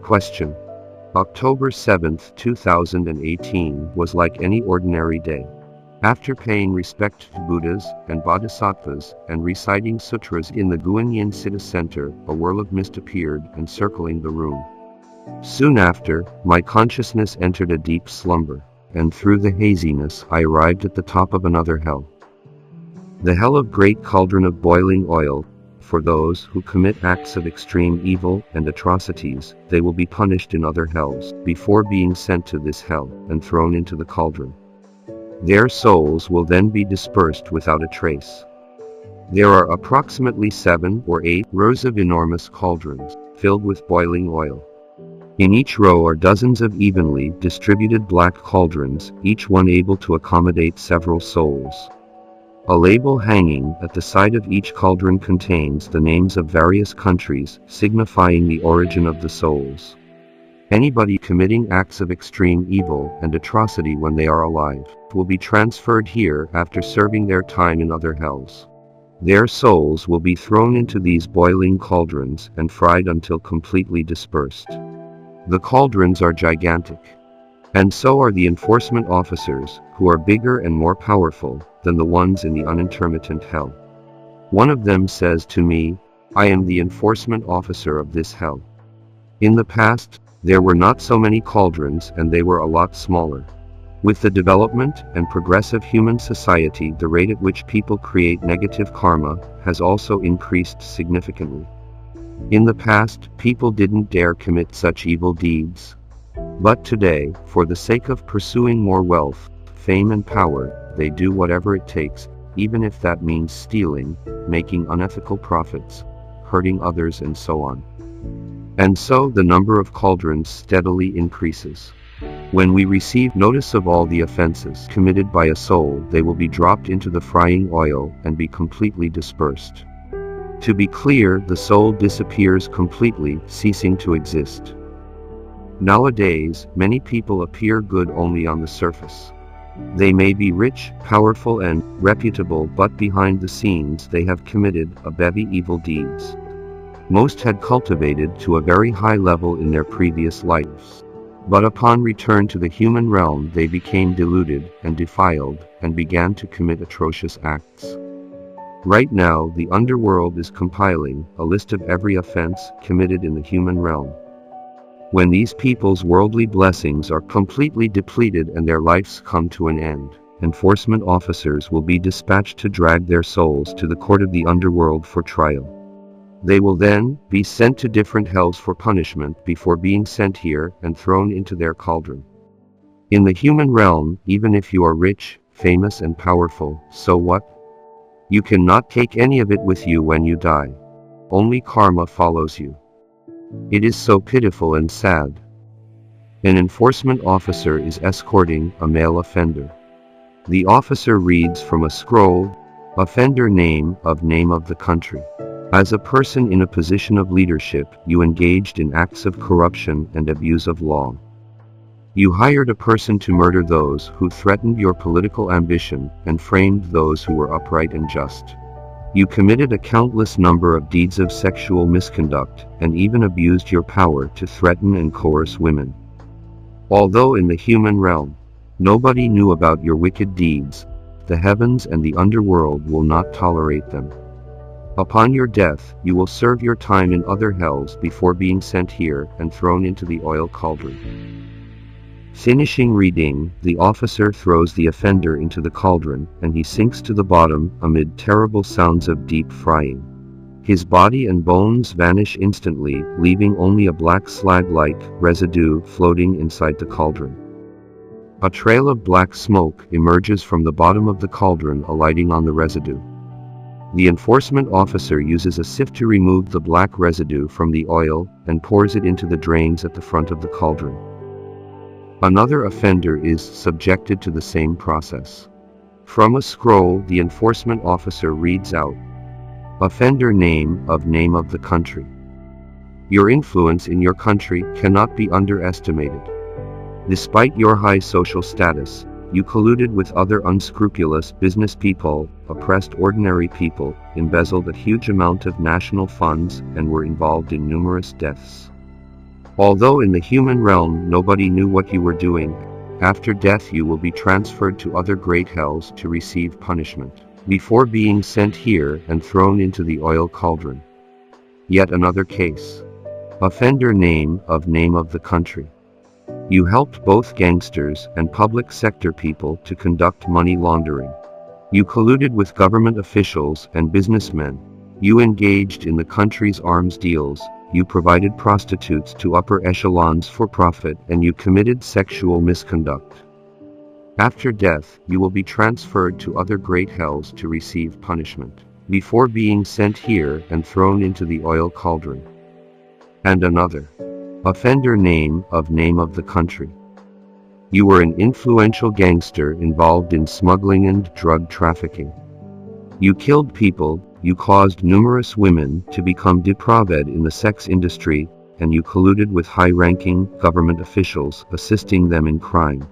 Question. October 7, 2018 was like any ordinary day. After paying respect to Buddhas and Bodhisattvas and reciting sutras in the Guan Yin Citta center, a whirl of mist appeared encircling the room. Soon after, my consciousness entered a deep slumber, and through the haziness I arrived at the top of another hell. The hell of great cauldron of boiling oil. For those who commit acts of extreme evil and atrocities, they will be punished in other hells, before being sent to this hell, and thrown into the cauldron. Their souls will then be dispersed without a trace. There are approximately 7 or 8 rows of enormous cauldrons, filled with boiling oil. In each row are dozens of evenly distributed black cauldrons, each one able to accommodate several souls. A label hanging at the side of each cauldron contains the names of various countries, signifying the origin of the souls. Anybody committing acts of extreme evil and atrocity when they are alive will be transferred here after serving their time in other hells. Their souls will be thrown into these boiling cauldrons and fried until completely dispersed. The cauldrons are gigantic. And so are the enforcement officers, who are bigger and more powerful than the ones in the unintermittent hell. One of them says to me, "I am the enforcement officer of this hell." In the past, there were not so many cauldrons and they were a lot smaller. With the development and progressive human society, the rate at which people create negative karma has also increased significantly. In the past, people didn't dare commit such evil deeds. But today, for the sake of pursuing more wealth, fame and power, they do whatever it takes, even if that means stealing, making unethical profits, hurting others and so on. And so the number of cauldrons steadily increases. When we receive notice of all the offenses committed by a soul, they will be dropped into the frying oil and be completely dispersed. To be clear, the soul disappears completely, ceasing to exist. Nowadays, many people appear good only on the surface. They may be rich, powerful and reputable, but behind the scenes they have committed a bevy evil deeds. Most had cultivated to a very high level in their previous lives. But upon return to the human realm they became deluded and defiled, and began to commit atrocious acts. Right now the underworld is compiling a list of every offense committed in the human realm. When these people's worldly blessings are completely depleted and their lives come to an end, enforcement officers will be dispatched to drag their souls to the court of the underworld for trial. They will then be sent to different hells for punishment before being sent here and thrown into their cauldron. In the human realm, even if you are rich, famous and powerful, so what? You cannot take any of it with you when you die. Only karma follows you. It is so pitiful and sad. An enforcement officer is escorting a male offender. The officer reads from a scroll, "Offender name of the country." As a person in a position of leadership, you engaged in acts of corruption and abuse of law. You hired a person to murder those who threatened your political ambition and framed those who were upright and just. You committed a countless number of deeds of sexual misconduct, and even abused your power to threaten and coerce women. Although in the human realm, nobody knew about your wicked deeds, the heavens and the underworld will not tolerate them. Upon your death, you will serve your time in other hells before being sent here and thrown into the oil cauldron. Finishing reading, the officer throws the offender into the cauldron, and he sinks to the bottom amid terrible sounds of deep frying. His body and bones vanish instantly, leaving only a black slag-like residue floating inside the cauldron. A trail of black smoke emerges from the bottom of the cauldron, alighting on the residue. The enforcement officer uses a sieve to remove the black residue from the oil and pours it into the drains at the front of the cauldron. Another offender is subjected to the same process. From a scroll, the enforcement officer reads out, "Offender name of the country." Your influence in your country cannot be underestimated. Despite your high social status, you colluded with other unscrupulous business people, oppressed ordinary people, embezzled a huge amount of national funds, and were involved in numerous deaths. Although in the human realm nobody knew what you were doing, after death you will be transferred to other great hells to receive punishment, before being sent here and thrown into the oil cauldron. Yet another case. Offender name of the country. You helped both gangsters and public sector people to conduct money laundering. You colluded with government officials and businessmen. You engaged in the country's arms deals. You provided prostitutes to upper echelons for profit, and you committed sexual misconduct. After death, you will be transferred to other great hells to receive punishment, before being sent here and thrown into the oil cauldron. And another. Offender name of the country. You were an influential gangster involved in smuggling and drug trafficking. You killed people, you caused numerous women to become depraved in the sex industry, and you colluded with high-ranking government officials, assisting them in crime.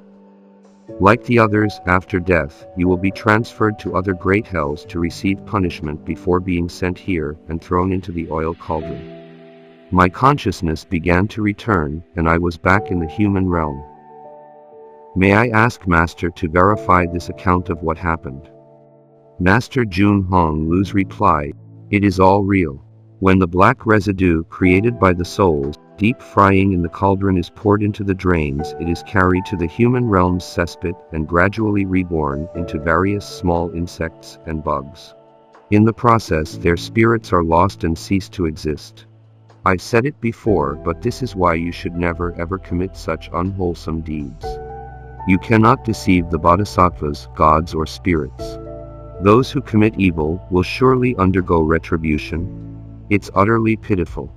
Like the others, after death, you will be transferred to other great hells to receive punishment before being sent here and thrown into the oil cauldron. My consciousness began to return, and I was back in the human realm. May I ask Master to verify this account of what happened? Master Jun Hong Lu's reply, it is all real. When the black residue created by the souls, deep frying in the cauldron is poured into the drains, it is carried to the human realm's cesspit and gradually reborn into various small insects and bugs. In the process, their spirits are lost and cease to exist. I've said it before, but this is why you should never ever commit such unwholesome deeds. You cannot deceive the Bodhisattvas, gods or spirits. Those who commit evil will surely undergo retribution. It's utterly pitiful.